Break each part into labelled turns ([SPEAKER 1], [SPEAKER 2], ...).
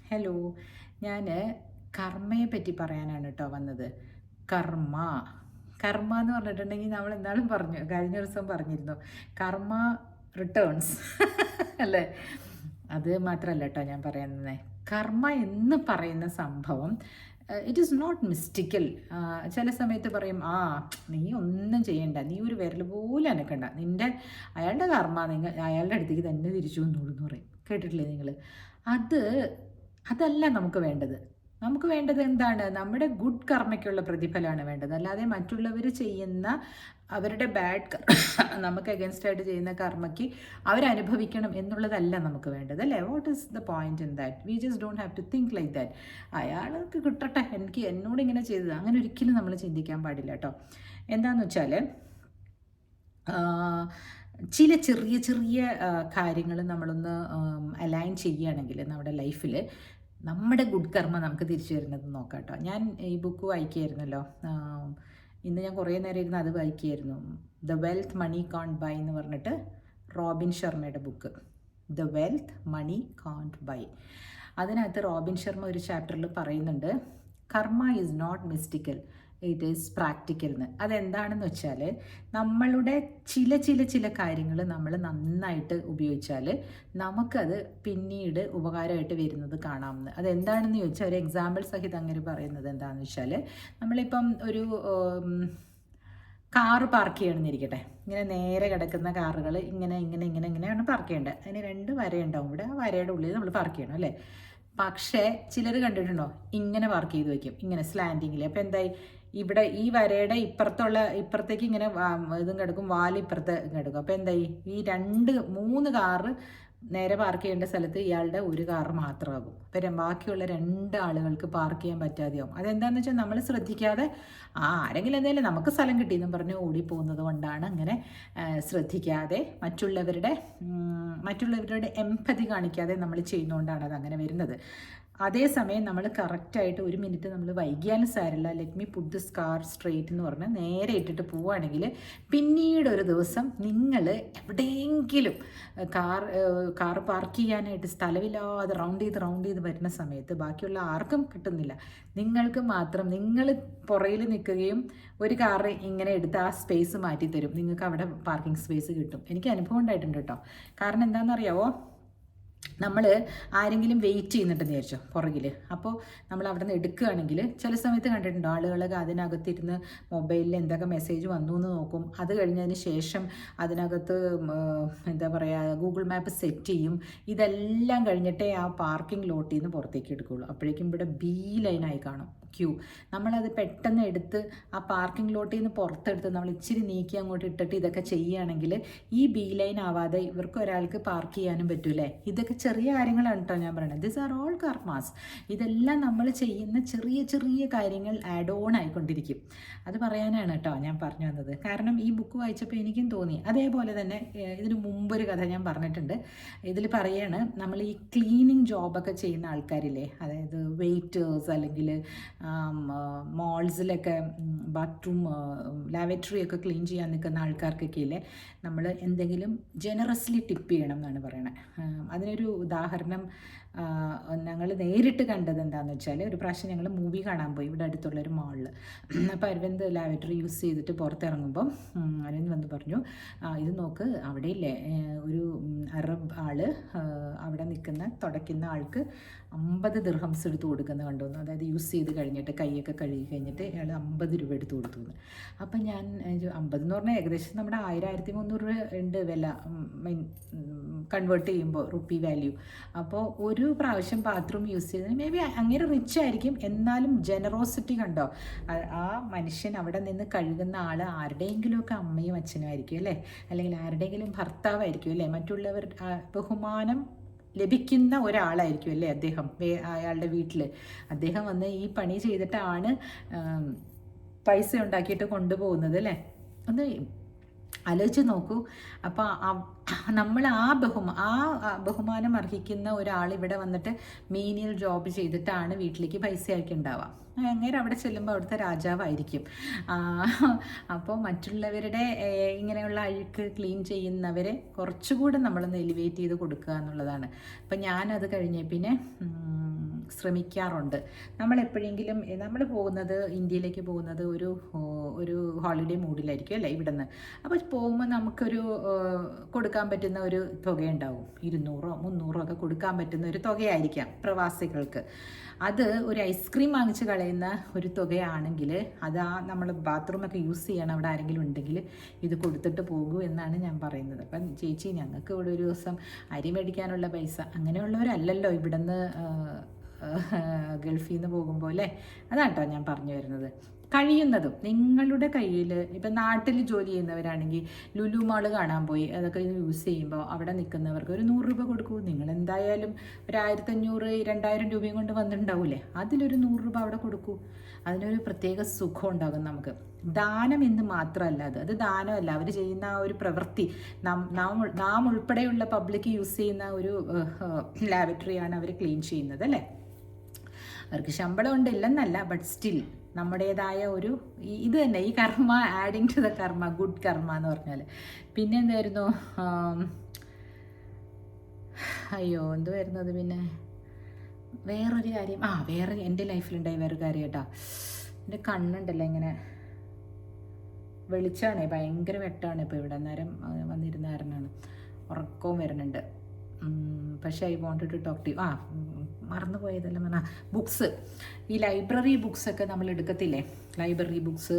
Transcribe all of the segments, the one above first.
[SPEAKER 1] Hello. ഞാൻ കർമ്മയെ പറ്റി പറയാനാണ് കേട്ടോ വന്നത്. കർമ്മ കർമ്മ എന്ന് പറഞ്ഞിട്ടുണ്ടെങ്കിൽ നമ്മൾ എന്താളും പറഞ്ഞു, കഴിഞ്ഞ ദിവസം പറഞ്ഞിരുന്നു, കർമ്മ റിട്ടേൺസ് അല്ലേ? അത് മാത്രമല്ല കേട്ടോ ഞാൻ പറയുന്നത്. കർമ്മ എന്ന് പറയുന്ന സംഭവം ഇറ്റ് ഈസ് നോട്ട് മിസ്റ്റിക്കൽ. ചില സമയത്ത് പറയും, നീ ഒന്നും ചെയ്യണ്ട, നീ ഒരു വിരൽ പോലും അനക്കണ്ട, അയാളുടെ കർമ്മ അയാളുടെ അടുത്തേക്ക് തന്നെ തിരിച്ചു വന്നോളൂ എന്ന് പറയും. കേട്ടിട്ടില്ലേ നിങ്ങൾ? അത് അതല്ല നമുക്ക് വേണ്ടത്. നമുക്ക് വേണ്ടത് എന്താണ്? നമ്മുടെ ഗുഡ് കർമ്മയ്ക്കുള്ള പ്രതിഫലമാണ് വേണ്ടത്. അല്ലാതെ മറ്റുള്ളവർ ചെയ്യുന്ന അവരുടെ ബാഡ് നമുക്ക് അഗൻസ്റ്റ് ആയിട്ട് ചെയ്യുന്ന കർമ്മയ്ക്ക് അവരനുഭവിക്കണം എന്നുള്ളതല്ല നമുക്ക് വേണ്ടത്, അല്ലേ? What is the point in that? We just don't have to think like that. അയാൾക്ക് കിട്ടട്ടെ, എന്നോട് ഇങ്ങനെ ചെയ്തത്, അങ്ങനെ ഒരിക്കലും നമ്മൾ ചിന്തിക്കാൻ പാടില്ല കേട്ടോ. എന്താണെന്ന് വെച്ചാൽ ചില ചെറിയ ചെറിയ കാര്യങ്ങൾ നമ്മളൊന്ന് അലൈൻ ചെയ്യുകയാണെങ്കിൽ നമ്മുടെ ലൈഫിൽ നമ്മുടെ ഗുഡ് കർമ്മ നമുക്ക് തിരിച്ചു വരുന്നത് നോക്കാം കേട്ടോ. ഞാൻ ഈ ബുക്ക് വായിക്കുകയായിരുന്നല്ലോ, ഇന്ന് ഞാൻ കുറേ നേരം ഇരുന്ന് അത് വായിക്കുകയായിരുന്നു. The wealth money can't buy എന്ന് പറഞ്ഞിട്ട് റോബിൻ ശർമ്മയുടെ book. The wealth money can't buy. അതിനകത്ത് റോബിൻ ശർമ്മ ഒരു ചാപ്റ്ററിൽ പറയുന്നുണ്ട്, karma is not mystical, it is practical എന്ന്. അതെന്താണെന്ന് വെച്ചാൽ നമ്മളുടെ ചില കാര്യങ്ങൾ നമ്മൾ നന്നായിട്ട് ഉപയോഗിച്ചാൽ നമുക്കത് പിന്നീട് ഉപകാരമായിട്ട് വരുന്നത് കാണാമെന്ന്. അതെന്താണെന്ന് ചോദിച്ചാൽ ഒരു എക്സാമ്പിൾ സഹിതം അങ്ങനെ പറയുന്നത് എന്താണെന്ന് വെച്ചാൽ, നമ്മളിപ്പം ഒരു കാറ് പാർക്ക് ചെയ്യണമെന്നിരിക്കട്ടെ. ഇങ്ങനെ നേരെ കിടക്കുന്ന കാറുകൾ ഇങ്ങനെയാണ് പാർക്ക് ചെയ്യേണ്ടത്. അതിന് 2 വരയുണ്ടാവും ഇവിടെ. ആ വരയുടെ ഉള്ളിൽ നമ്മൾ പാർക്ക് ചെയ്യണം, അല്ലേ? പക്ഷേ ചിലർ കണ്ടിട്ടുണ്ടോ, ഇങ്ങനെ പാർക്ക് ചെയ്ത് വയ്ക്കും, ഇങ്ങനെ സ്ലാൻഡിങ്ങിൽ. അപ്പോൾ എന്തായി, ഇവിടെ ഈ വരയുടെ ഇപ്പുറത്തേക്ക് ഇങ്ങനെ ഇതും കിടക്കും, ഇപ്പുറത്ത് കിടക്കും. അപ്പോൾ എന്തായി, ഈ 3 കാറ് നേരെ പാർക്ക് ചെയ്യേണ്ട സ്ഥലത്ത് ഇയാളുടെ ഒരു കാർ മാത്രമാകും. അപ്പം ബാക്കിയുള്ള 2 ആളുകൾക്ക് പാർക്ക് ചെയ്യാൻ പറ്റാതെയാവും. അതെന്താണെന്ന് വെച്ചാൽ നമ്മൾ ശ്രദ്ധിക്കാതെ ആരെങ്കിലും എന്തെങ്കിലും നമുക്ക് സ്ഥലം കിട്ടിയെന്നും പറഞ്ഞ് ഓടിപ്പോകുന്നത് കൊണ്ടാണ്. അങ്ങനെ ശ്രദ്ധിക്കാതെ മറ്റുള്ളവരുടെ എംപതി കാണിക്കാതെ നമ്മൾ ചെയ്യുന്നതുകൊണ്ടാണ് അതങ്ങനെ വരുന്നത്. അതേസമയം നമ്മൾ കറക്റ്റായിട്ട് 1 മിനിറ്റ് നമ്മൾ വൈകിയാലും സാരില്ല, let me puttu this car straight എന്ന് പറഞ്ഞ് നേരെ ഇട്ടിട്ട് പോവുകയാണെങ്കിൽ പിന്നീട് ഒരു ദിവസം നിങ്ങൾ എവിടെയെങ്കിലും കാർ പാർക്ക് ചെയ്യാനായിട്ട് സ്ഥലമില്ലാതെ റൗണ്ട് ചെയ്ത് വരുന്ന സമയത്ത് ബാക്കിയുള്ള ആർക്കും കിട്ടുന്നില്ല, നിങ്ങൾക്ക് മാത്രം. നിങ്ങൾ പുറയിൽ നിൽക്കുകയും ഒരു കാറ് ഇങ്ങനെ എടുത്ത് ആ സ്പേസ് മാറ്റി തരും, നിങ്ങൾക്ക് അവിടെ പാർക്കിംഗ് സ്പേസ് കിട്ടും. എനിക്ക് അനുഭവം ഉണ്ടായിട്ടുണ്ട് കേട്ടോ. കാരണം എന്താണെന്നറിയാവോ, നമ്മൾ ആരെങ്കിലും വെയിറ്റ് ചെയ്യുന്നുണ്ടെന്ന് വിചാരിച്ചോ പുറകിൽ. അപ്പോൾ നമ്മൾ അവിടെ നിന്ന് എടുക്കുകയാണെങ്കിൽ ചില സമയത്ത് കണ്ടിട്ടുണ്ടോ, ആളുകളൊക്കെ അതിനകത്തിരുന്ന് മൊബൈലിൽ എന്തൊക്കെ മെസ്സേജ് വന്നു എന്ന് നോക്കും. അത് കഴിഞ്ഞതിന് ശേഷം അതിനകത്ത് എന്താ പറയുക, ഗൂഗിൾ മാപ്പ് സെറ്റ് ചെയ്യും. ഇതെല്ലാം കഴിഞ്ഞിട്ടേ ആ പാർക്കിംഗ് ലോട്ടിൽ നിന്ന് പുറത്തേക്ക് എടുക്കുകയുള്ളൂ. അപ്പോഴേക്കും ഇവിടെ ലൈനായി കാണും, ക്യൂ. നമ്മളത് പെട്ടെന്ന് എടുത്ത് ആ പാർക്കിംഗ് ലോട്ടിൽ നിന്ന് പുറത്തെടുത്ത് നമ്മൾ ഇച്ചിരി നീക്കി അങ്ങോട്ട് ഇട്ടിട്ട് ഇതൊക്കെ ചെയ്യുകയാണെങ്കിൽ ഈ ലൈൻ ആവാതെ ഇവർക്ക് ഒരാൾക്ക് പാർക്ക് ചെയ്യാനും പറ്റൂലേ. ഇതൊക്കെ ചെറിയ കാര്യങ്ങളാണ് കേട്ടോ ഞാൻ പറയുന്നത്. This are all karmas. ഇതെല്ലാം നമ്മൾ ചെയ്യുന്ന ചെറിയ ചെറിയ കാര്യങ്ങൾ ആഡ് ഓൺ ആയിക്കൊണ്ടിരിക്കും. അത് പറയാനാണ് കേട്ടോ ഞാൻ പറഞ്ഞു വന്നത്. കാരണം ഈ ബുക്ക് വായിച്ചപ്പോൾ എനിക്കും തോന്നി. അതേപോലെ തന്നെ ഇതിന് മുമ്പൊരു കഥ ഞാൻ പറഞ്ഞിട്ടുണ്ട്. ഇതിൽ പറയാണ്, നമ്മൾ ഈ ക്ലീനിങ് ജോബൊക്കെ ചെയ്യുന്ന ആൾക്കാരില്ലേ, അതായത് വെയിറ്റേഴ്സ് അല്ലെങ്കിൽ മോൾസിലൊക്കെ ബാത്റൂം ലാവറ്ററി ഒക്കെ ക്ലീൻ ചെയ്യാൻ നിൽക്കുന്ന ആൾക്കാർക്കൊക്കെ ഇല്ലേ, നമ്മൾ എന്തെങ്കിലും ജനറസ്ലി ടിപ്പ് ചെയ്യണം എന്നാണ് പറയണത്. അതിനൊരു ഉദാഹരണം ഞങ്ങൾ നേരിട്ട് കണ്ടത് എന്താണെന്ന് വെച്ചാൽ, ഒരു പ്രാവശ്യം ഞങ്ങൾ മൂവി കാണാൻ പോയി ഇവിടെ അടുത്തുള്ളൊരു മാളിൽ. അപ്പോൾ അരവിന്ദ് ലാവറ്ററി യൂസ് ചെയ്തിട്ട് പുറത്തിറങ്ങുമ്പം അരവിന്ദ് വന്ന് പറഞ്ഞു, ഇത് നോക്ക്, അവിടെ ഇല്ലേ ഒരു അറബ് ആള് അവിടെ തുടയ്ക്കുന്ന ആൾക്ക് 50 ദിർഹംസ് എടുത്ത് കൊടുക്കുന്ന കണ്ടുവന്നു. അതായത് യൂസ് ചെയ്ത് കഴിഞ്ഞിട്ട് കൈയൊക്കെ കഴുകി കഴിഞ്ഞിട്ട് അയാൾ 50 രൂപ എടുത്ത് കൊടുത്തു. അപ്പം ഞാൻ 50 എന്ന് പറഞ്ഞാൽ ഏകദേശം നമ്മുടെ 1000-1300 രൂപ ഉണ്ട് വില, കൺവേർട്ട് ചെയ്യുമ്പോൾ റുപ്പി വാല്യൂ. അപ്പോൾ ഒരു പ്രാവശ്യം ബാത്റൂം യൂസ് ചെയ്തതിന് മേ ബി അങ്ങനെ റിച്ച് ആയിരിക്കും, എന്നാലും ജനറോസിറ്റി കണ്ടോ. ആ മനുഷ്യൻ അവിടെ നിന്ന് കഴുകുന്ന ആൾ ആരുടെയെങ്കിലുമൊക്കെ അമ്മയും അച്ഛനും ആയിരിക്കും, അല്ലേ? അല്ലെങ്കിൽ ആരുടെയെങ്കിലും ഭർത്താവായിരിക്കും, അല്ലേ? മറ്റുള്ളവർ ബഹുമാനം ലഭിക്കുന്ന ഒരാളായിരിക്കും, അല്ലേ അദ്ദേഹം? അയാളുടെ വീട്ടിൽ അദ്ദേഹം വന്ന് ഈ പണി ചെയ്തിട്ടാണ് പൈസ ഉണ്ടാക്കിയിട്ട് കൊണ്ടുപോകുന്നത്, അല്ലേ? ഒന്ന് ആലോചിച്ച് നോക്കൂ. അപ്പോൾ നമ്മൾ ബഹുമാനം അർഹിക്കുന്ന ഒരാൾ ഇവിടെ വന്നിട്ട് മീനിയൽ ജോബ് ചെയ്തിട്ടാണ് വീട്ടിലേക്ക് പൈസ അയക്കുണ്ടാവുക. അങ്ങനെ അവിടെ ചെല്ലുമ്പോൾ അവിടുത്തെ രാജാവായിരിക്കും. അപ്പോൾ മറ്റുള്ളവരുടെ ഇങ്ങനെയുള്ള അഴുക്ക് ക്ലീൻ ചെയ്യുന്നവരെ കുറച്ചുകൂടെ നമ്മളൊന്ന് എലിവേറ്റ് ചെയ്ത് കൊടുക്കുക എന്നുള്ളതാണ്. അപ്പം ഞാനത് കഴിഞ്ഞ് പിന്നെ ശ്രമിക്കാറുണ്ട്. നമ്മളെപ്പോഴെങ്കിലും നമ്മൾ പോകുന്നത് ഇന്ത്യയിലേക്ക് പോകുന്നത് ഒരു ഹോളിഡേ മൂഡിലായിരിക്കും അല്ലേ ഇവിടുന്ന്. അപ്പോൾ പോകുമ്പോൾ നമുക്കൊരു കൊടുക്കാൻ പറ്റുന്ന ഒരു തുകയുണ്ടാവും, 200 300 ഒക്കെ കൊടുക്കാൻ പറ്റുന്ന ഒരു തുകയായിരിക്കാം പ്രവാസികൾക്ക്. അത് ഒരു ഐസ്ക്രീം വാങ്ങിച്ച് കളയുന്ന ഒരു തുകയാണെങ്കിൽ അത് നമ്മൾ ബാത്റൂമൊക്കെ യൂസ് ചെയ്യണം അവിടെ ആരെങ്കിലും ഉണ്ടെങ്കിൽ ഇത് കൊടുത്തിട്ട് പോകൂ എന്നാണ് ഞാൻ പറയുന്നത്. അപ്പം ചേച്ചി, ഞങ്ങൾക്ക് ഇവിടെ ഒരു ദിവസം അരി മേടിക്കാനുള്ള പൈസ അങ്ങനെയുള്ളവരല്ലല്ലോ ഇവിടുന്ന് ഗൾഫിൽ നിന്ന് പോകുമ്പോൾ അല്ലേ. അതാണ് കേട്ടോ ഞാൻ പറഞ്ഞു വരുന്നത്. കഴിയുന്നതും നിങ്ങളുടെ കയ്യിൽ, ഇപ്പം നാട്ടിൽ ജോലി ചെയ്യുന്നവരാണെങ്കിൽ ലുലു മാള് കാണാൻ പോയി അതൊക്കെ യൂസ് ചെയ്യുമ്പോൾ അവിടെ നിൽക്കുന്നവർക്ക് ഒരു 100 രൂപ കൊടുക്കൂ. നിങ്ങൾ എന്തായാലും ഒരു 1500 2000 രൂപയും കൊണ്ട് വന്നിട്ടുണ്ടാവില്ലേ, അതിലൊരു 100 രൂപ അവിടെ കൊടുക്കൂ. അതിനൊരു പ്രത്യേക സുഖം ഉണ്ടാകും നമുക്ക്. ദാനം എന്ന് മാത്രമല്ല, അത് ദാനമല്ല, അവർ ചെയ്യുന്ന ആ ഒരു പ്രവൃത്തി, നാം ഉൾപ്പെടെയുള്ള പബ്ലിക് യൂസ് ചെയ്യുന്ന ഒരു ലാബറട്ടറിയാണ് അവർ ക്ലീൻ ചെയ്യുന്നത് അല്ലേ. അവർക്ക് ശമ്പളം ഉണ്ടില്ലെന്നല്ല, ബട്ട് സ്റ്റിൽ നമ്മുടേതായ ഒരു ഇത് തന്നെ, ഈ കർമ്മ ആഡിങ് ടു ദ കർമ്മ, ഗുഡ് കർമ്മ എന്ന് പറഞ്ഞാൽ. പിന്നെ എന്തായിരുന്നു, എന്തുവായിരുന്നു അത്, പിന്നെ വേറൊരു കാര്യം, വേറെ എൻ്റെ ലൈഫിലുണ്ടായി വേറൊരു കാര്യം കേട്ടോ. എൻ്റെ കണ്ണുണ്ടല്ലോ ഇങ്ങനെ വെളിച്ചാണ്, ഭയങ്കര വെട്ടാണ് ഇപ്പോൾ ഇവിടെ. നേരം വന്നിരുന്ന കാരണമാണ്, ഉറക്കവും വരുന്നുണ്ട്. പക്ഷേ I wanted to talk to you. മറന്നുപോയതെല്ലാം പറഞ്ഞാൽ ബുക്സ്, ഈ ലൈബ്രറി ബുക്സൊക്കെ നമ്മൾ എടുക്കത്തില്ലേ, ലൈബ്രറി ബുക്സ്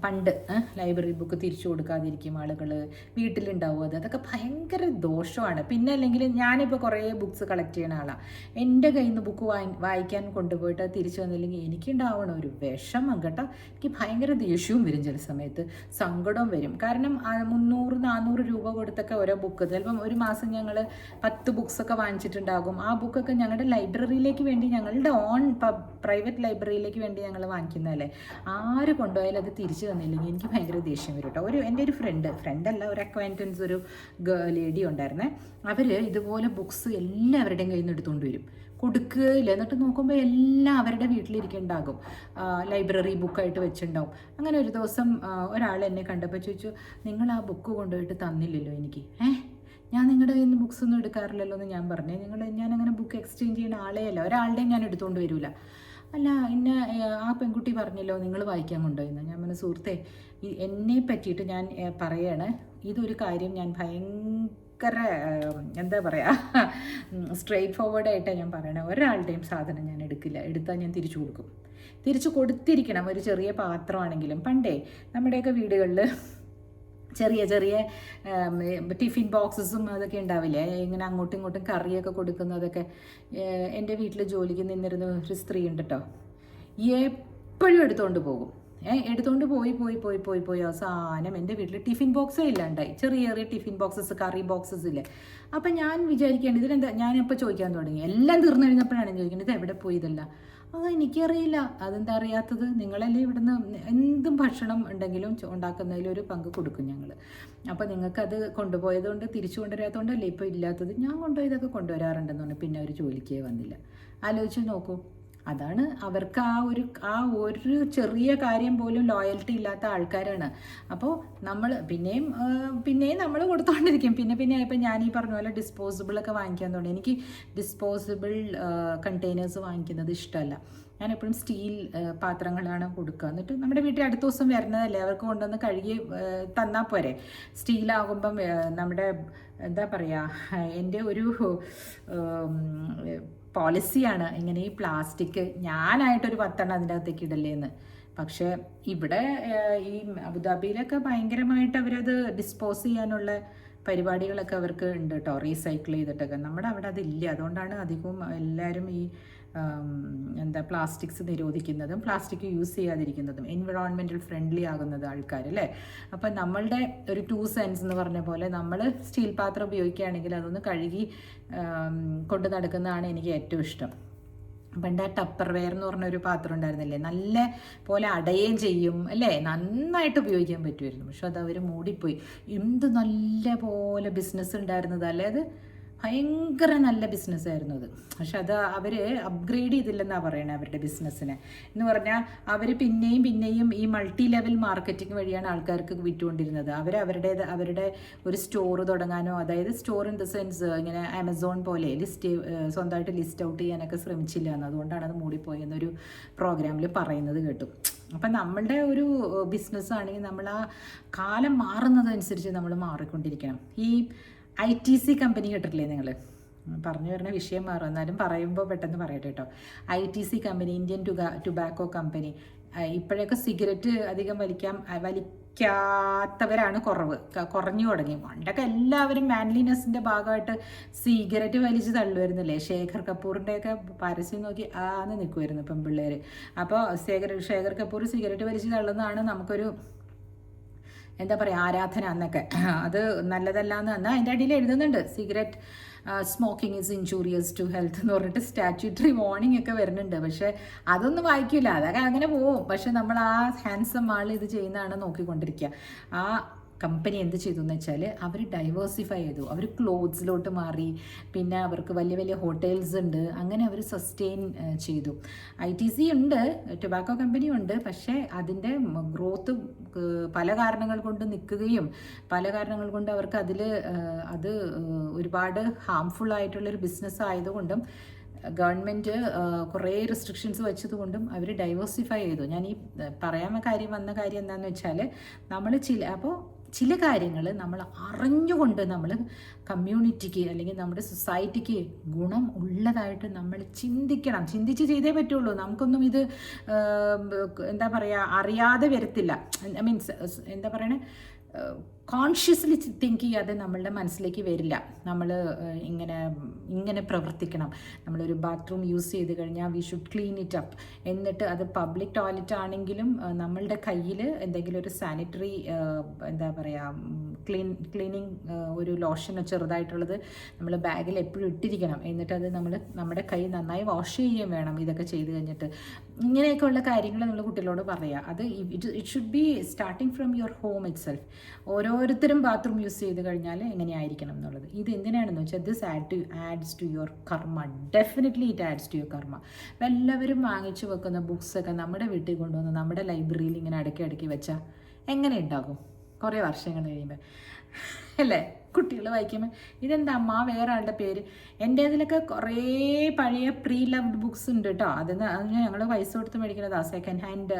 [SPEAKER 1] പണ്ട് ലൈബ്രറി ബുക്ക് തിരിച്ചു കൊടുക്കാതിരിക്കും ആളുകൾ, വീട്ടിലുണ്ടാവും അതൊക്കെ ഭയങ്കര ദോഷമാണ്. പിന്നെ അല്ലെങ്കിൽ ഞാനിപ്പോൾ കുറേ ബുക്സ് കളക്ട് ചെയ്യുന്ന ആളാണ്. എൻ്റെ കയ്യിൽ നിന്ന് ബുക്ക് വായിക്കാൻ കൊണ്ടുപോയിട്ട് തിരിച്ചു വന്നില്ലെങ്കിൽ എനിക്കുണ്ടാവണം ഒരു വിഷമം കേട്ടോ. എനിക്ക് ഭയങ്കര ദേഷ്യവും വരും, ചില സമയത്ത് സങ്കടവും വരും. കാരണം 300-400 രൂപ കൊടുത്തൊക്കെ ഓരോ ബുക്ക്, ചിലപ്പം ഒരു മാസം ഞങ്ങൾ 10 ബുക്സൊക്കെ വാങ്ങിച്ചിട്ടുണ്ടാകും. ആ ബുക്കൊക്കെ ഞങ്ങളുടെ ലൈബ്രറിയിലേക്ക് വേണ്ടി, ഞങ്ങളുടെ ഓൺ പ്രൈവറ്റ് ലൈബ്രറിയിലേക്ക് വേണ്ടി ഞങ്ങൾ വാങ്ങിക്കുന്നതല്ലേ. ആര് കൊണ്ടുപോയാലും അത് തിരിച്ചു തന്നില്ലെങ്കിൽ എനിക്ക് ഭയങ്കര ദേഷ്യം വരും കേട്ടോ. എൻ്റെ ഒരു ഫ്രണ്ടല്ല, ഒരു അക്വൈൻറ്റൻസ്, ഒരു ലേഡി ഉണ്ടായിരുന്നേ. അവർ ഇതുപോലെ ബുക്സ് എല്ലാവരുടെയും കയ്യിൽ നിന്ന് എടുത്തുകൊണ്ട് വരും, കൊടുക്കുകയില്ല. എന്നിട്ട് നോക്കുമ്പോൾ എല്ലാം അവരുടെ വീട്ടിലിരിക്കുന്നുണ്ടാകും, ലൈബ്രറി ബുക്കായിട്ട് വെച്ചിട്ടുണ്ടാവും. അങ്ങനെ ഒരു ദിവസം ഒരാൾ എന്നെ കണ്ടപ്പോൾ ചോദിച്ചു, നിങ്ങൾ ആ ബുക്ക് കൊണ്ടുപോയിട്ട് തന്നില്ലല്ലോ എനിക്ക്. ഞാൻ നിങ്ങളുടെ കയ്യിൽ നിന്ന് ബുക്സ് ഒന്നും എടുക്കാറില്ലല്ലോ എന്ന് ഞാൻ പറഞ്ഞു. ഞാൻ അങ്ങനെ ബുക്ക് എക്സ്ചേഞ്ച് ചെയ്യുന്ന ആളേ അല്ല, ഒരാളുടെയും ഞാൻ എടുത്തുകൊണ്ട് വരില്ല. അല്ല, ആ പെൺകുട്ടി പറഞ്ഞല്ലോ നിങ്ങൾ വായിക്കാൻ കൊണ്ടുപോയെന്ന്. ഞാൻ പറഞ്ഞു, സുഹൃത്തെ, എന്നെ പറ്റിയിട്ട് ഞാൻ പറയാണ്, ഇതൊരു കാര്യം ഞാൻ ഭയങ്കര എന്താ പറയുക, സ്ട്രെയിറ്റ് ഫോർവേഡായിട്ടാണ് ഞാൻ പറയണത്. ഒരാളുടെയും സാധനം ഞാൻ എടുക്കില്ല, എടുത്താൽ ഞാൻ തിരിച്ചു കൊടുക്കും. തിരിച്ചു കൊടുത്തിരിക്കണം, ഒരു ചെറിയ പാത്രമാണെങ്കിലും. പണ്ടേ നമ്മുടെയൊക്കെ വീടുകളിൽ ചെറിയ ടിഫിൻ ബോക്സസും അതൊക്കെ ഉണ്ടാവില്ലേ, ഇങ്ങനെ അങ്ങോട്ടും ഇങ്ങോട്ടും കറിയൊക്കെ കൊടുക്കുന്നതൊക്കെ. എൻ്റെ വീട്ടിൽ ജോലിക്ക് നിന്നിരുന്ന ഒരു സ്ത്രീ ഉണ്ട് കേട്ടോ, എപ്പോഴും എടുത്തുകൊണ്ട് പോകും. എടുത്തുകൊണ്ട് പോയി അവസാനം എൻ്റെ വീട്ടിൽ ടിഫിൻ ബോക്സേ ഇല്ലാണ്ടായി. ചെറിയ ടിഫിൻ ബോക്സസ്, കറി ബോക്സസ് ഇല്ലേ. അപ്പം ഞാൻ വിചാരിക്കേണ്ടത് ഇതിലെന്താ, ഞാനിപ്പോൾ ചോദിക്കാൻ തുടങ്ങി. എല്ലാം തീർന്നു കഴിഞ്ഞപ്പോഴാണ് ഞാൻ ചോദിക്കേണ്ടത്, ഇത് എവിടെ പോയി ഇതല്ല. എനിക്കറിയില്ല. അതെന്താ അറിയാത്തത്? നിങ്ങളല്ലേ ഇവിടുന്ന് എന്തും ഭക്ഷണം ഉണ്ടെങ്കിലും ഉണ്ടാക്കുന്നതിലൊരു പങ്ക് കൊടുക്കും ഞങ്ങൾ. അപ്പോൾ നിങ്ങൾക്കത് കൊണ്ടുപോയത് കൊണ്ട്, തിരിച്ചു കൊണ്ടുവരാത്തതുകൊണ്ടല്ലേ ഇപ്പോൾ ഇല്ലാത്തത്. ഞാൻ കൊണ്ടുപോയതൊക്കെ കൊണ്ടുവരാറുണ്ടെന്ന് പറഞ്ഞു. പിന്നെ അവർ ജോലിക്കേ വന്നില്ല. ആലോചിച്ച് നോക്കൂ. അതാണ് അവർക്ക് ആ ഒരു ചെറിയ കാര്യം പോലും ലോയൽറ്റി ഇല്ലാത്ത ആൾക്കാരാണ്. അപ്പോൾ നമ്മൾ പിന്നെയും നമ്മൾ കൊടുത്തോണ്ടിരിക്കും. പിന്നെ ഇപ്പം ഞാൻ ഈ പറഞ്ഞ പോലെ ഡിസ്പോസിബിളൊക്കെ വാങ്ങിക്കാൻ തുടങ്ങി. എനിക്ക് ഡിസ്പോസിബിൾ കണ്ടെയ്നേഴ്സ് വാങ്ങിക്കുന്നത് ഇഷ്ടമല്ല. ഞാൻ എപ്പോഴും സ്റ്റീൽ പാത്രങ്ങളാണ് കൊടുക്കുക. എന്നിട്ട് നമ്മുടെ വീട്ടിൽ അടുത്ത ദിവസം വരുന്നതല്ലേ, അവർക്ക് കൊണ്ടുവന്ന് കഴുകി തന്നാൽ പോരെ. സ്റ്റീലാകുമ്പം നമ്മുടെ എന്താ പറയുക, എൻ്റെ ഒരു പോളിസിയാണ് ഇങ്ങനെ ഈ പ്ലാസ്റ്റിക് ഞാനായിട്ടൊരു 10 അതിൻ്റെ അകത്തേക്ക് ഇടല്ലേന്ന്. പക്ഷേ ഇവിടെ ഈ അബുദാബിയിലൊക്കെ ഭയങ്കരമായിട്ട് അവരത് ഡിസ്പോസ് ചെയ്യാനുള്ള പരിപാടികളൊക്കെ അവർക്ക് ഉണ്ട് കേട്ടോ, റീസൈക്കിൾ ചെയ്തിട്ടൊക്കെ. നമ്മുടെ അവിടെ അതില്ല. അതുകൊണ്ടാണ് അധികവും എല്ലാവരും ഈ പ്ലാസ്റ്റിക്സ് നിരോധിക്കുന്നതും പ്ലാസ്റ്റിക് യൂസ് ചെയ്യാതിരിക്കുന്നതും എൻവിറോൺമെൻറ്റൽ ഫ്രണ്ട്ലി ആകുന്നത് ആൾക്കാർ അല്ലേ. അപ്പം നമ്മളുടെ ഒരു 2 സെൻസ് എന്ന് പറഞ്ഞ പോലെ നമ്മൾ സ്റ്റീൽ പാത്രം ഉപയോഗിക്കുകയാണെങ്കിൽ അതൊന്ന് കഴുകി കൊണ്ട് നടക്കുന്നതാണ് എനിക്ക് ഏറ്റവും ഇഷ്ടം. പണ്ട് ആ ടപ്പർ വെയർ എന്ന് പറഞ്ഞൊരു പാത്രം ഉണ്ടായിരുന്നില്ലേ, നല്ല പോലെ അടയുകയും ചെയ്യും അല്ലേ, നന്നായിട്ട് ഉപയോഗിക്കാൻ പറ്റുമായിരുന്നു. പക്ഷെ അത് അവർ മൂടിപ്പോയി. എന്ത് നല്ല പോലെ ബിസിനസ് ഉണ്ടായിരുന്നത് അല്ലേ അത്. ഭയങ്കര നല്ല ബിസിനസ്സായിരുന്നു അത്. പക്ഷെ അത് അവർ അപ്ഗ്രേഡ് ചെയ്തില്ലെന്നാണ് പറയണത് അവരുടെ ബിസിനസ്സിനെ. എന്ന് പറഞ്ഞാൽ അവർ പിന്നെയും പിന്നെയും ഈ മൾട്ടി ലെവൽ മാർക്കറ്റിംഗ് വഴിയാണ് ആൾക്കാർക്ക് വിറ്റുകൊണ്ടിരുന്നത്. അവരുടെ ഒരു സ്റ്റോർ തുടങ്ങാനോ, അതായത് സ്റ്റോർ ഇൻ ദ സെൻസ് ഇങ്ങനെ ആമസോൺ പോലെ സ്വന്തമായിട്ട് ലിസ്റ്റ് ഔട്ട് ചെയ്യാനൊക്കെ ശ്രമിച്ചില്ല എന്ന്. അതുകൊണ്ടാണ് അത് മൂടിപ്പോയി എന്നൊരു പ്രോഗ്രാമിൽ പറയുന്നത് കേട്ടു. അപ്പം നമ്മളുടെ ഒരു ബിസിനസ്സാണെങ്കിൽ നമ്മൾ ആ കാലം മാറുന്നതനുസരിച്ച് നമ്മൾ മാറിക്കൊണ്ടിരിക്കണം. ഈ ITC കമ്പനി കേട്ടിട്ടില്ലേ നിങ്ങൾ? പറഞ്ഞു വരുന്ന വിഷയം മാറും, എന്നാലും പറയുമ്പോൾ പെട്ടെന്ന് പറയട്ടെ കേട്ടോ. ITC company, Indian tobacco company, ഇപ്പോഴൊക്കെ സിഗരറ്റ് അധികം വലിക്കാത്തവരാണ് കുറഞ്ഞു തുടങ്ങി. പണ്ടൊക്കെ എല്ലാവരും മാൻലിനെസ്സിൻ്റെ ഭാഗമായിട്ട് സിഗരറ്റ് വലിച്ച് തള്ളുമായിരുന്നില്ലേ? ശേഖർ കപൂറിൻ്റെയൊക്കെ പരസ്യം നോക്കി ആന്ന് നിൽക്കുമായിരുന്നു പെൺപിള്ളേർ. അപ്പോൾ ശേഖർ കപൂർ സിഗരറ്റ് വലിച്ച് തള്ളുന്നതാണ് നമുക്കൊരു എന്താ പറയുക, ആരാധന അന്നൊക്കെ. അത് നല്ലതല്ല എന്ന് എന്നാൽ അതിൻ്റെ അടിയിൽ എഴുതുന്നുണ്ട്, cigarette smoking is injurious to health എന്ന് പറഞ്ഞിട്ട് സ്റ്റാറ്റ്യൂട്ടറി വാർണിംഗ് ഒക്കെ വരുന്നുണ്ട്. പക്ഷേ അതൊന്നും വായിക്കില്ല, അതൊക്കെ അങ്ങനെ പോവും. പക്ഷെ നമ്മൾ ആ ഹാൻസം ആൾ ഇത് ചെയ്യുന്നതാണ് നോക്കിക്കൊണ്ടിരിക്കുക. ആ കമ്പനി എന്ത് ചെയ്തു എന്ന് വെച്ചാൽ അവർ ഡൈവേഴ്സിഫൈ ചെയ്തു. അവർ ക്ലോത്ത്സിലോട്ട് മാറി, പിന്നെ അവർക്ക് വലിയ വലിയ ഹോട്ടൽസ് ഉണ്ട്, അങ്ങനെ അവർ സസ്റ്റെയിൻ ചെയ്തു. ITC ഉണ്ട്, ടൊബാക്കോ കമ്പനി ഉണ്ട്, പക്ഷേ അതിൻ്റെ ഗ്രോത്ത് പല കാരണങ്ങൾ കൊണ്ട് നിൽക്കുകയും പല കാരണങ്ങൾ കൊണ്ട് അവർക്ക് അത് ഒരുപാട് ഹാംഫുൾ ആയിട്ടുള്ളൊരു ബിസിനസ് ആയതുകൊണ്ടും ഗവൺമെൻറ് കുറേ റെസ്ട്രിക്ഷൻസ് വെച്ചതുകൊണ്ടും അവർ ഡൈവേഴ്സിഫൈ ചെയ്തു. ഞാൻ ഈ പറയാൻ വന്ന കാര്യം എന്താണെന്ന് വെച്ചാൽ നമ്മൾ ചില കാര്യങ്ങൾ നമ്മൾ അറിഞ്ഞുകൊണ്ട് നമ്മൾ കമ്മ്യൂണിറ്റിക്ക് അല്ലെങ്കിൽ നമ്മുടെ സൊസൈറ്റിക്ക് ഗുണം ഉള്ളതായിട്ട് നമ്മൾ ചിന്തിച്ച് ചെയ്തേ പറ്റുള്ളൂ. നമുക്കൊന്നും ഇത് എന്താ പറയുക, അറിയാതെ വരത്തില്ല. മീൻസ് എന്താ പറയണേ, കോൺഷ്യസ്ലി തിങ്ക് ചെയ്യാതെ നമ്മളുടെ മനസ്സിലേക്ക് വരില്ല. നമ്മൾ ഇങ്ങനെ പ്രവർത്തിക്കണം, നമ്മളൊരു ബാത്റൂം യൂസ് ചെയ്ത് കഴിഞ്ഞാൽ we should clean it up. എന്നിട്ട് അത് പബ്ലിക് ടോയ്ലറ്റ് ആണെങ്കിലും നമ്മളുടെ കയ്യിൽ എന്തെങ്കിലും ഒരു സാനിറ്ററി എന്താ പറയുക ക്ലീനിങ് ഒരു ലോഷനോ ചെറുതായിട്ടുള്ളത് നമ്മൾ ബാഗിൽ എപ്പോഴും ഇട്ടിരിക്കണം. എന്നിട്ട് അത് നമ്മുടെ കൈ നന്നായി വാഷ് ചെയ്യുകയും വേണം. ഇതൊക്കെ ചെയ്ത് കഴിഞ്ഞിട്ട് ഇങ്ങനെയൊക്കെയുള്ള കാര്യങ്ങൾ നമ്മൾ കുട്ടികളോട് പറയുക. അത് it should be starting from your home itself. ഓരോരുത്തരും ബാത്റൂം യൂസ് ചെയ്ത് കഴിഞ്ഞാൽ എങ്ങനെയായിരിക്കണം എന്നുള്ളത്. ഇത് എന്തിനാണെന്ന് വെച്ചാൽ this adds to your karma. Definitely it adds to your karma. എല്ലാവരും വാങ്ങിച്ചു വെക്കുന്ന ബുക്സൊക്കെ നമ്മുടെ വീട്ടിൽ കൊണ്ടുവന്ന് നമ്മുടെ ലൈബ്രറിയിൽ ഇങ്ങനെ അടുക്കി വെച്ചാൽ എങ്ങനെ ഉണ്ടാകും കുറേ വർഷങ്ങൾ കഴിയുമ്പോൾ, അല്ലേ? കുട്ടികൾ വായിക്കുമ്പോൾ ഇതെന്താ അമ്മ വേറെ ആളുടെ പേര്. എൻ്റെ ഇതിലൊക്കെ കുറേ പഴയ പ്രീ ലവ്ഡ് ബുക്സ് ഉണ്ട് കേട്ടോ. അതിന് ഞങ്ങൾ പൈസ കൊടുത്ത് മേടിക്കുന്നത് സെക്കൻഡ് ഹാൻഡ്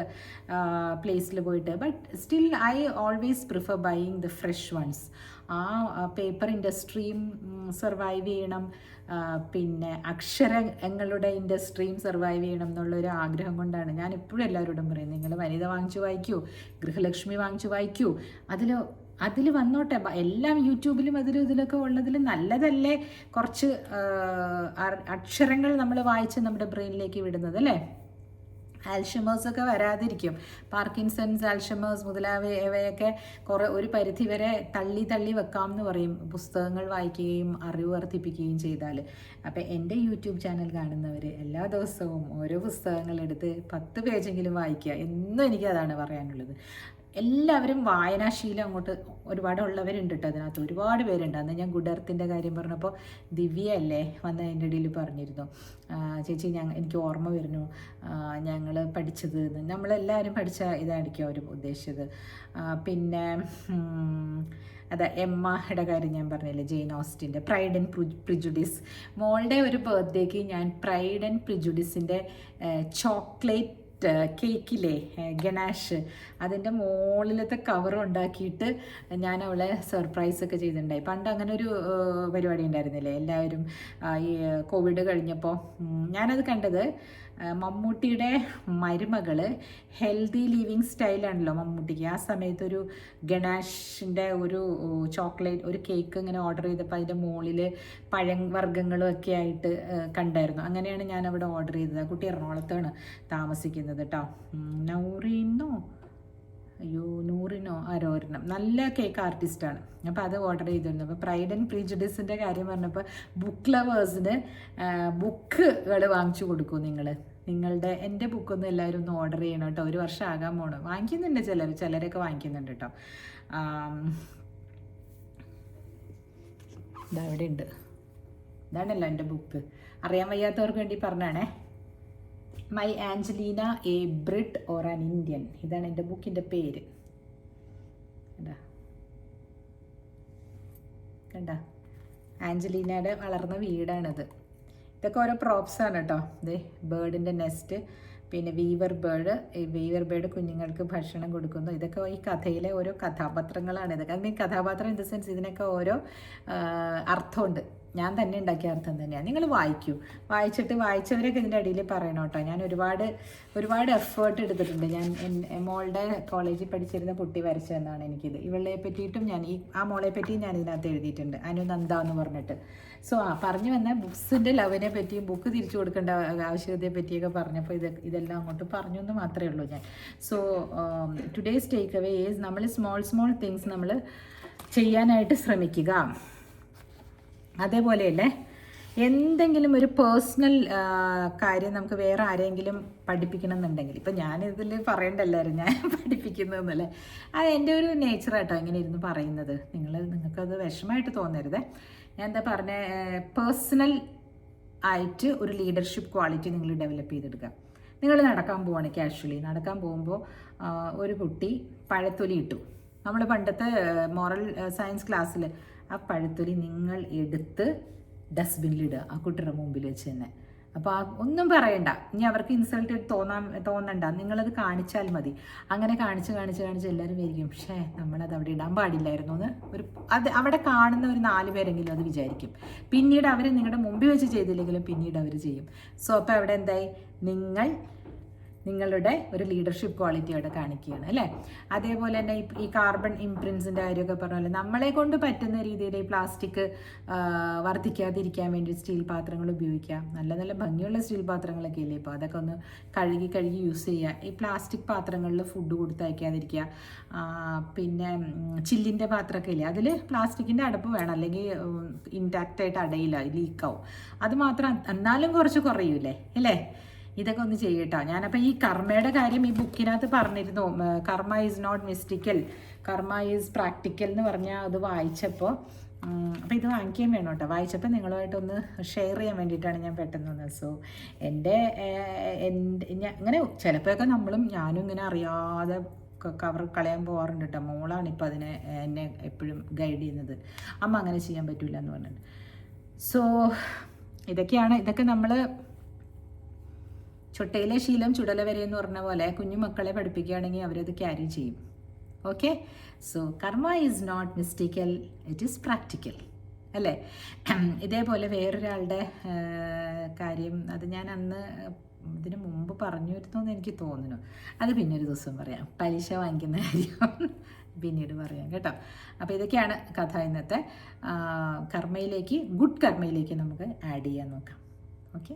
[SPEAKER 1] പ്ലേസിൽ പോയിട്ട്. But still I always prefer buying the fresh ones. ആ പേപ്പർ ഇൻഡസ്ട്രിയും സർവൈവ് ചെയ്യണം, പിന്നെ അക്ഷരങ്ങളുടെ ഇൻഡസ്ട്രിയും സർവൈവ് ചെയ്യണം എന്നുള്ളൊരു ആഗ്രഹം കൊണ്ടാണ് ഞാൻ എപ്പോഴും എല്ലാവരോടും പറയും, നിങ്ങൾ വനിത വാങ്ങിച്ചു വായിക്കൂ, ഗൃഹലക്ഷ്മി വാങ്ങിച്ചു വായിക്കൂ. അതിൽ വന്നോട്ടെ, എല്ലാം യൂട്യൂബിലും ഇതിലൊക്കെ ഉള്ളതിൽ നല്ലതല്ലേ കുറച്ച് അക്ഷരങ്ങൾ നമ്മൾ വായിച്ച് നമ്മുടെ ബ്രെയിനിലേക്ക് വിടുന്നത്, അല്ലേ? ആൽഷമേഴ്സൊക്കെ വരാതിരിക്കും. പാർക്കിൻസൺസ്, ആൽഷമേഴ്സ് മുതലായവയൊക്കെ ഒരു പരിധി വരെ തള്ളി വെക്കാം എന്ന് പറയും, പുസ്തകങ്ങൾ വായിക്കുകയും അറിവ് വർദ്ധിപ്പിക്കുകയും ചെയ്താൽ. അപ്പം എൻ്റെ യൂട്യൂബ് ചാനൽ കാണുന്നവർ എല്ലാ ദിവസവും ഓരോ പുസ്തകങ്ങൾ എടുത്ത് 10 പേജെങ്കിലും വായിക്കുക. എന്നും എനിക്കതാണ് പറയാനുള്ളത്. എല്ലാവരും വായനാശീലം അങ്ങോട്ട് ഒരുപാട് ഉള്ളവരുണ്ട് കേട്ടോ. അതിനകത്ത് ഒരുപാട് പേരുണ്ട്. അന്ന് ഞാൻ ഗുഡ് എർത്തിൻ്റെ കാര്യം പറഞ്ഞപ്പോൾ ദിവ്യ അല്ലേ വന്ന് അതിൻ്റെ ഇടയിൽ പറഞ്ഞിരുന്നു, ചേച്ചി എനിക്ക് ഓർമ്മ വരുന്നു ഞങ്ങൾ പഠിച്ചത്, നമ്മളെല്ലാവരും പഠിച്ച ഇതായിരിക്കും അവർ ഉദ്ദേശിച്ചത്. പിന്നെ എമ്മയുടെ കാര്യം ഞാൻ പറഞ്ഞില്ലേ, ജെയിൻ ഓസ്റ്റിൻ്റെ പ്രൈഡ് ആൻഡ് പ്രിജുഡിസ്. മോളുടെ ഒരു ബർത്ത്ഡേക്ക് ഞാൻ പ്രൈഡ് ആൻഡ് പ്രിജുഡിസിൻ്റെ ചോക്ലേറ്റ് കേക്കില്ലേ ഗണാഷ്, അതിൻ്റെ മുകളിലത്തെ കവർ ഉണ്ടാക്കിയിട്ട് ഞാൻ അവളെ സർപ്രൈസൊക്കെ ചെയ്തിട്ടുണ്ടായി. പണ്ട് അങ്ങനെ ഒരു പരിപാടി ഉണ്ടായിരുന്നില്ലേ, എല്ലാവരും ഈ കോവിഡ് കഴിഞ്ഞപ്പോൾ ഞാനത് കണ്ടത്. മമ്മൂട്ടിയുടെ മരുമകൾ ഹെൽത്തി ലിവിങ് സ്റ്റൈലാണല്ലോ മമ്മൂട്ടിക്ക്. ആ സമയത്തൊരു ഗണാഷിൻ്റെ ഒരു ചോക്ലേറ്റ് ഒരു കേക്ക് ഇങ്ങനെ ഓർഡർ ചെയ്തപ്പോൾ അതിൻ്റെ മുകളിൽ പഴവർഗ്ഗങ്ങളും ഒക്കെ ആയിട്ട് കണ്ടായിരുന്നു. അങ്ങനെയാണ് ഞാൻ അവിടെ ഓർഡർ ചെയ്തത്. ആ കുട്ടി എറണാകുളത്താണ് താമസിക്കുന്നത് കേട്ടോ. നൂറിനോ ആരോരണം നല്ല കേക്ക് ആർട്ടിസ്റ്റാണ്. അപ്പോൾ അത് ഓർഡർ ചെയ്തിരുന്നു. അപ്പോൾ പ്രൈഡ് ആൻഡ് പ്രീജുഡിസിൻ്റെ കാര്യം പറഞ്ഞപ്പോൾ ബുക്ക് ലവേഴ്സിന് ബുക്കുകൾ വാങ്ങിച്ചു കൊടുക്കും നിങ്ങളുടെ എൻ്റെ ബുക്കൊന്നും എല്ലാവരും ഒന്ന് ഓർഡർ ചെയ്യണം കേട്ടോ. 1 വർഷം ആകാൻ പോകണം. വാങ്ങിക്കുന്നുണ്ട് ചിലരൊക്കെ വാങ്ങിക്കുന്നുണ്ട് കേട്ടോ. ഇതവിടെ ഉണ്ട്. ഇതാണല്ലോ എൻ്റെ ബുക്ക്. അറിയാൻ വയ്യാത്തവർക്ക് വേണ്ടി പറഞ്ഞാണേ. My Angelina a Brit or an Indian, ഇതാണ് എൻ്റെ ബുക്കിൻ്റെ പേര്. കണ്ട ആഞ്ചലീനയുടെ വളർന്ന വീടാണിത്. ഇതൊക്കെ ഓരോ പ്രോപ്സാണ് കേട്ടോ. ഇത് ബേർഡിൻ്റെ നെസ്റ്റ്, പിന്നെ വീവർ ബേർഡ് കുഞ്ഞുങ്ങൾക്ക് ഭക്ഷണം കൊടുക്കുന്നു. ഇതൊക്കെ ഈ കഥയിലെ ഓരോ കഥാപാത്രങ്ങളാണ്. ഇതൊക്കെ ഐ മീൻ കഥാപാത്രം ഇൻ ദ സെൻസ് ഇതിനൊക്കെ ഓരോ അർത്ഥമുണ്ട്. ഞാൻ തന്നെ ഉണ്ടാക്കിയ അർത്ഥം തന്നെയാണ്. നിങ്ങൾ വായിച്ചവരൊക്കെ ഇതിൻ്റെ അടിയിൽ പറയണം കേട്ടോ. ഞാൻ ഒരുപാട് എഫേർട്ട് എടുത്തിട്ടുണ്ട്. ഞാൻ മോളുടെ കോളേജിൽ പഠിച്ചിരുന്ന കുട്ടി വരച്ചതെന്നാണ് എനിക്കിത്. ഇവളെ പറ്റിയിട്ടും ആ മോളെ പറ്റിയും ഞാൻ ഇതിനകത്ത് എഴുതിയിട്ടുണ്ട്, അനുനന്ദ എന്ന് പറഞ്ഞിട്ട്. സോ പറഞ്ഞു വന്ന ബുക്സിൻ്റെ ലവിനെ പറ്റിയും ബുക്ക് തിരിച്ചു കൊടുക്കേണ്ട ആവശ്യകതയെ പറ്റിയൊക്കെ പറഞ്ഞപ്പോൾ ഇതെല്ലാം അങ്ങോട്ട് പറഞ്ഞു എന്ന് മാത്രമേ ഉള്ളൂ ഞാൻ. So today's take away is നമ്മൾ സ്മോൾ തിങ്സ് നമ്മൾ ചെയ്യാനായിട്ട് ശ്രമിക്കുക. അതേപോലെയല്ലേ എന്തെങ്കിലും ഒരു പേഴ്സണൽ കാര്യം നമുക്ക് വേറെ ആരെങ്കിലും പഠിപ്പിക്കണം എന്നുണ്ടെങ്കിൽ, ഇപ്പം ഞാനിതിൽ പറയണ്ടല്ലായിരുന്നു ഞാൻ പഠിപ്പിക്കുന്നതെന്നല്ലേ, അത് എൻ്റെ ഒരു നേച്ചറായിട്ടോ ഇങ്ങനെ ഇരുന്ന് പറയുന്നത്. നിങ്ങൾക്കത് വിഷമമായിട്ട് തോന്നരുത്. ഞാൻ എന്താ പറഞ്ഞ, പേഴ്സണൽ ആയിട്ട് ഒരു ലീഡർഷിപ്പ് ക്വാളിറ്റി നിങ്ങൾ ഡെവലപ്പ് ചെയ്തെടുക്കുക. നിങ്ങൾ നടക്കാൻ പോവാണ്, കാഷ്വലി നടക്കാൻ പോകുമ്പോൾ ഒരു കുട്ടി പഴത്തൊലി ഇട്ടു. നമ്മൾ പണ്ടത്തെ മോറൽ സയൻസ് ക്ലാസ്സിൽ ആ പഴത്തൊലി നിങ്ങൾ എടുത്ത് ഡസ്റ്റ്ബിന്നിലിടുക, ആ കുട്ടിയുടെ മുമ്പിൽ വെച്ച് തന്നെ. അപ്പോൾ ഒന്നും പറയണ്ട, ഇനി അവർക്ക് ഇൻസൾട്ട് തോന്നണ്ട, നിങ്ങളത് കാണിച്ചാൽ മതി. അങ്ങനെ കാണിച്ച് എല്ലാവരും വിചാരിക്കും, പക്ഷേ നമ്മളത് അവിടെ ഇടാൻ പാടില്ലായിരുന്നു എന്ന് അത് അവിടെ കാണുന്ന ഒരു 4 പേരെങ്കിലും അത് വിചാരിക്കും. പിന്നീട് അവർ നിങ്ങളുടെ മുമ്പിൽ വെച്ച് ചെയ്തില്ലെങ്കിലും പിന്നീട് അവർ ചെയ്യും. സോ അപ്പോൾ അവിടെ എന്തായി, നിങ്ങളുടെ ഒരു ലീഡർഷിപ്പ് ക്വാളിറ്റി അവിടെ കാണിക്കുകയാണ് അല്ലേ. അതേപോലെ തന്നെ ഈ കാർബൺ ഇംപ്രിൻസിൻ്റെ കാര്യമൊക്കെ പറഞ്ഞാൽ നമ്മളെ കൊണ്ട് പറ്റുന്ന രീതിയിൽ ഈ പ്ലാസ്റ്റിക് വർദ്ധിക്കാതിരിക്കാൻ വേണ്ടി സ്റ്റീൽ പാത്രങ്ങൾ ഉപയോഗിക്കുക. നല്ല ഭംഗിയുള്ള സ്റ്റീൽ പാത്രങ്ങളൊക്കെ ഇല്ലേ ഇപ്പോൾ, അതൊക്കെ ഒന്ന് കഴുകി യൂസ് ചെയ്യുക. ഈ പ്ലാസ്റ്റിക് പാത്രങ്ങളിൽ ഫുഡ് കൊടുത്തയക്കാതിരിക്കുക. പിന്നെ ചില്ലിൻ്റെ പാത്രമൊക്കെ ഇല്ലേ, അതിൽ പ്ലാസ്റ്റിക്കിൻ്റെ അടപ്പ് വേണം, അല്ലെങ്കിൽ ഇൻടാക്റ്റായിട്ട് അടയില്ല, ലീക്കാവും. അത് മാത്രം എന്നാലും കുറച്ച് കുറയൂലേ അല്ലേ. ഇതൊക്കെ ഒന്ന് ചെയ്യട്ടോ. ഞാനപ്പോൾ ഈ കർമ്മയുടെ കാര്യം ഈ ബുക്കിനകത്ത് പറഞ്ഞിരുന്നു. കർമ്മ ഈസ് നോട്ട് മിസ്റ്റിക്കൽ, കർമ്മ ഈസ് പ്രാക്ടിക്കൽ എന്ന് പറഞ്ഞാൽ അത് വായിച്ചപ്പോൾ, അപ്പോൾ ഇത് വാങ്ങിക്കുകയും വേണം കേട്ടോ. വായിച്ചപ്പോൾ നിങ്ങളുമായിട്ടൊന്ന് ഷെയർ ചെയ്യാൻ വേണ്ടിയിട്ടാണ് ഞാൻ പെട്ടെന്ന് വന്നത്. സോ ഇങ്ങനെ ചിലപ്പോഴൊക്കെ ഞാനും ഇങ്ങനെ അറിയാതെ കവർ കളയാൻ പോകാറുണ്ട് കേട്ടോ. മോളാണ് ഇപ്പോൾ എന്നെ എപ്പോഴും ഗൈഡ് ചെയ്യുന്നത്. അമ്മ അങ്ങനെ ചെയ്യാൻ പറ്റില്ല എന്ന് പറഞ്ഞിട്ട്. സോ ഇതൊക്കെ നമ്മൾ ചൊട്ടയിലെ ശീലം ചുടല വരെ എന്ന് പറഞ്ഞ പോലെ കുഞ്ഞു മക്കളെ പഠിപ്പിക്കുകയാണെങ്കിൽ അവരത് ക്യാരി ചെയ്യും. Okay, so karma is not mystical, it is practical അല്ലേ. ഇതേപോലെ വേറൊരാളുടെ കാര്യം, അത് ഞാൻ അന്ന് ഇതിന് മുമ്പ് പറഞ്ഞിരുന്നു എന്ന് എനിക്ക് തോന്നുന്നു. അത് പിന്നെ ഒരു ദിവസം പറയാം. പലിശ വാങ്ങിക്കുന്ന കാര്യം പിന്നീട് പറയാം കേട്ടോ. അപ്പോൾ ഇതൊക്കെയാണ് കഥ ഇന്നത്തെ. ഗുഡ് കർമ്മയിലേക്ക് നമുക്ക് ആഡ് ചെയ്യാൻ നോക്കാം. ഓക്കെ.